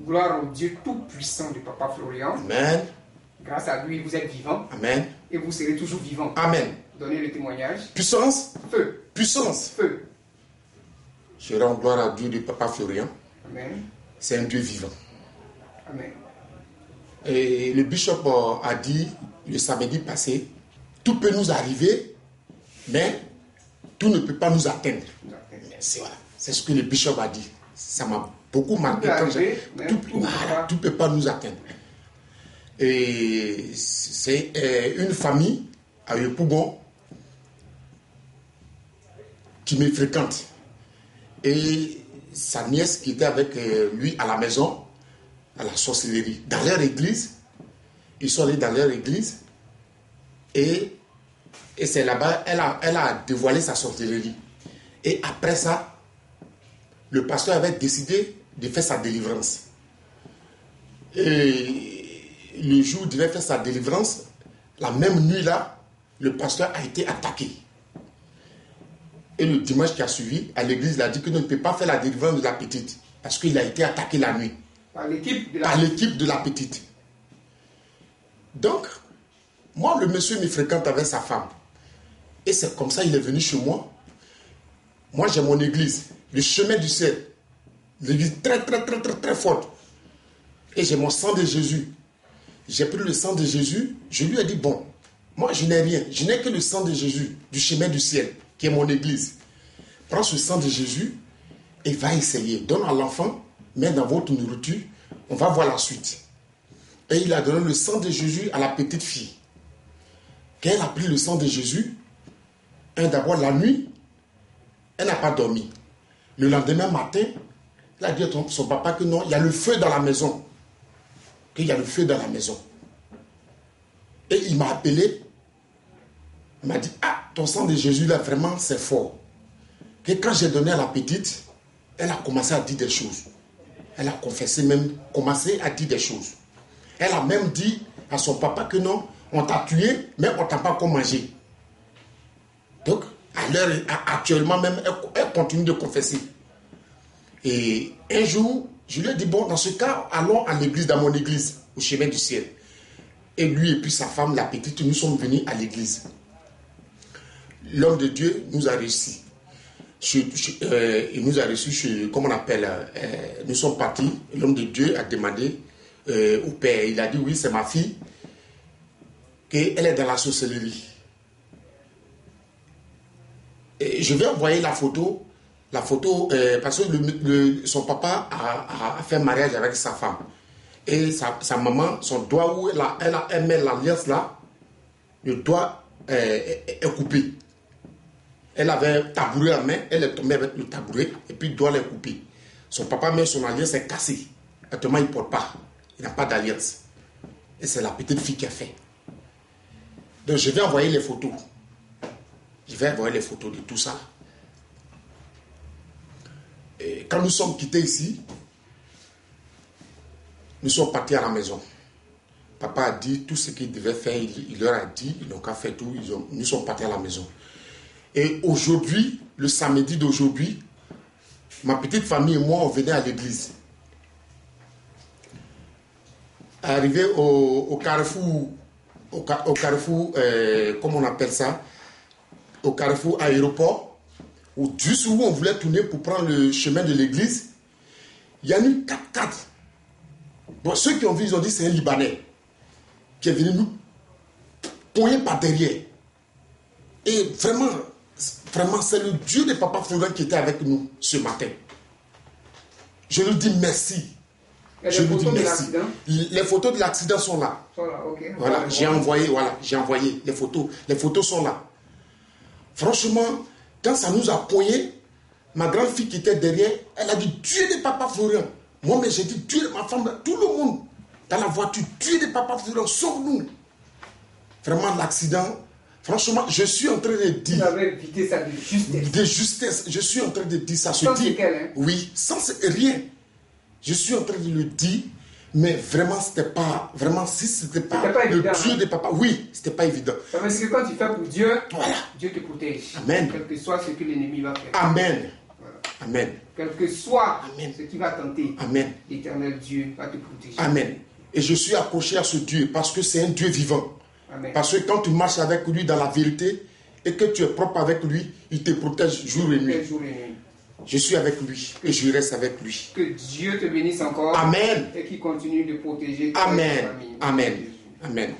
Gloire au Dieu tout-puissant de Papa Florian. Amen. Grâce à lui, vous êtes vivant. Amen. Et vous serez toujours vivant. Amen. Donnez le témoignage. Puissance. Feu. Puissance. Feu. Je rends gloire à Dieu de Papa Florian. Amen. C'est un Dieu vivant. Amen. Et le bishop a dit le samedi passé, tout peut nous arriver, mais tout ne peut pas nous atteindre. C'est ce que le bishop a dit. Ça m'a beaucoup marqué. Tout ne peut pas nous atteindre. Et c'est une famille à Yopougon qui me fréquente. Et sa nièce qui était avec lui à la maison, à la sorcellerie, dans leur église. Ils sont allés dans leur église et c'est là-bas, elle a dévoilé sa sorcellerie. Et après ça, le pasteur avait décidé de faire sa délivrance. Et le jour où il devait faire sa délivrance, la même nuit-là, le pasteur a été attaqué. Et le dimanche qui a suivi, à l'église, il a dit qu'il ne peut pas faire la délivrance de la petite parce qu'il a été attaqué la nuit. Par l'équipe de la petite. Donc, moi, le monsieur me fréquente avec sa femme. Et c'est comme ça qu'il est venu chez moi. Moi, j'ai mon église, le chemin du ciel. L'église très, très, très, très, très forte. Et j'ai mon sang de Jésus. J'ai pris le sang de Jésus. Je lui ai dit, bon, moi, je n'ai rien. Je n'ai que le sang de Jésus, du chemin du ciel, qui est mon église. Prends ce sang de Jésus et va essayer. Donne à l'enfant, mets dans votre nourriture, on va voir la suite. Et il a donné le sang de Jésus à la petite fille. Quand elle a pris le sang de Jésus, d'abord la nuit, elle n'a pas dormi. Le lendemain matin, elle a dit à son papa que non, il y a le feu dans la maison. Qu'il y a le feu dans la maison. Et il m'a appelé. Il m'a dit, ah, ton sang de Jésus là, vraiment, c'est fort. Que quand j'ai donné à la petite, elle a commencé à dire des choses. Elle a confessé même, commencé à dire des choses. Elle a même dit à son papa que non, on t'a tué, mais on t'a pas encore mangé. Donc, actuellement même, elle continue de confesser. Et un jour, je lui ai dit, bon, dans ce cas, allons à l'église, dans mon église, au chemin du ciel. Et lui et puis sa femme, la petite, nous sommes venus à l'église. L'homme de Dieu nous a réussi. Il nous a reçus chez, comment on appelle, nous sommes partis. L'homme de Dieu a demandé au père, il a dit, oui, c'est ma fille, qu'elle est dans la sorcellerie. Et je vais envoyer la photo parce que son papa a fait mariage avec sa femme. Et sa maman, son doigt où elle met l'alliance là, le doigt est coupé. Elle avait un tabouret en main, elle est tombée avec le tabouret et puis le doigt est coupé. Son papa, même son alliance est cassée. Actuellement, il ne porte pas. Il n'a pas d'alliance. Et c'est la petite fille qui a fait. Donc, je vais envoyer les photos. Je vais envoyer les photos de tout ça. Et quand nous sommes quittés ici, nous sommes partis à la maison. Papa a dit tout ce qu'il devait faire, il leur a dit, ils n'ont qu'à faire tout, nous sommes partis à la maison. Et aujourd'hui, le samedi d'aujourd'hui, ma petite famille et moi, on venait à l'église. Arrivé au carrefour, comment on appelle ça, au carrefour aéroport, juste où on voulait tourner pour prendre le chemin de l'église, il y a eu 4x4. Bon, ceux qui ont vu, ils ont dit c'est un Libanais qui est venu nous poigner par derrière. Et vraiment, c'est le Dieu de Papa Florian qui était avec nous ce matin. Je lui dis merci. Je lui dis merci. Les photos de l'accident sont là. Okay. Voilà, j'ai envoyé les photos. Les photos sont là. Franchement, quand ça nous a poigné, ma grande fille qui était derrière, elle a dit Dieu de Papa Florian. Moi, mais j'ai dit Dieu de ma femme, tout le monde dans la voiture, Dieu de Papa Florian, sauve-nous. Vraiment, l'accident, franchement, je suis en train de dire. Vous avez évité ça de justesse. De justesse, je suis en train de dire ça. Sans séquelles, hein? Oui, sans rien. Je suis en train de le dire, mais vraiment, c'était pas. Vraiment, si c'était pas le évident, Dieu de Papa, oui, c'était pas évident. Parce que quand tu fais pour Dieu, voilà. Dieu te protège. Amen. Quel que soit ce que l'ennemi va faire. Amen. Voilà. Amen. Quel que soit Amen. ce qui va tenter, Amen. l'Éternel Dieu va te protéger. Amen. Et je suis accroché à ce Dieu parce que c'est un Dieu vivant. Amen. Parce que quand tu marches avec lui dans la vérité et que tu es propre avec lui, il te protège jour et nuit. Quel jour et nuit. Je suis avec lui et je reste avec lui. Que Dieu te bénisse encore. Amen. Et qu'il continue de protéger ta Amen. famille. Amen. Amen.